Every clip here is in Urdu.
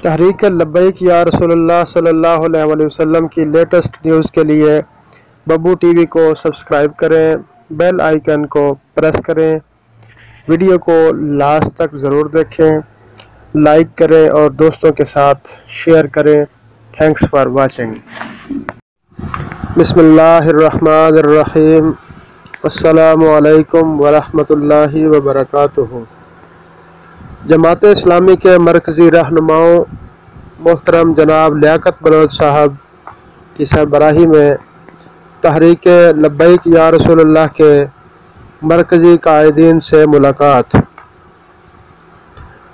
تحریک لبیک یا رسول اللہ صلی اللہ علیہ وسلم کی لیٹسٹ نیوز کے لیے ببو ٹی وی کو سبسکرائب کریں، بیل آئیکن کو پریس کریں، ویڈیو کو لاسٹ تک ضرور دیکھیں، لائک کریں اور دوستوں کے ساتھ شیئر کریں۔ Thanks for watching. بسم اللہ الرحمن الرحیم۔ السلام علیکم ورحمۃ اللہ وبرکاتہ۔ جماعت اسلامی کے مرکزی رہنماؤں محترم جناب لیاقت بلوچ صاحب کی سربراہی میں تحریک لبیک یا رسول اللہ کے مرکزی قائدین سے ملاقات۔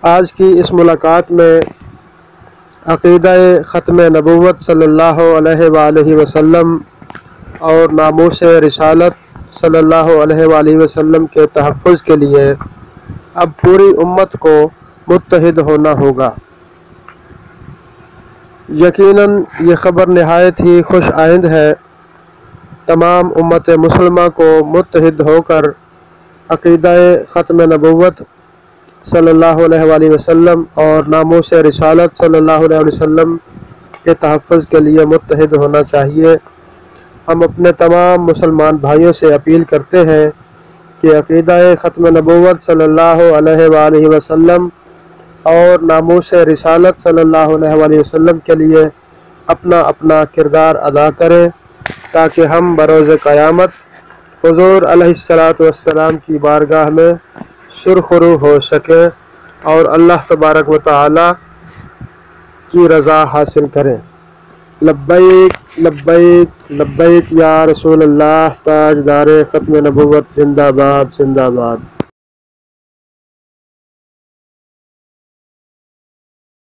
آج کی اس ملاقات میں عقیدہ ختم نبوت صلی اللہ علیہ وآلہ وسلم اور ناموس رسالت صلی اللہ علیہ وآلہ وسلم کے تحفظ کے لیے اب پوری امت کو متحد ہونا ہوگا۔ یقیناً یہ خبر نہایت ہی خوش آئند ہے۔ تمام امت مسلمہ کو متحد ہو کر عقیدہ ختم نبوت صلی اللہ علیہ وآلہ وسلم اور ناموس رسالت صلی اللہ علیہ وسلم کے تحفظ کے لیے متحد ہونا چاہیے۔ ہم اپنے تمام مسلمان بھائیوں سے اپیل کرتے ہیں کہ عقیدہ ختم نبوت صلی اللہ علیہ وآلہ وسلم اور ناموس رسالت صلی اللہ علیہ وآلہ وسلم کے لیے اپنا اپنا کردار ادا کریں تاکہ ہم بروز قیامت حضور علیہ السلام کی بارگاہ میں سرخرو ہو سکیں اور اللہ تبارک و تعالی کی رضا حاصل کریں۔ لبیک لبیک لبیک یا رسول اللہ، تاجدار ختم نبوت، زندہ باد زندہ باد۔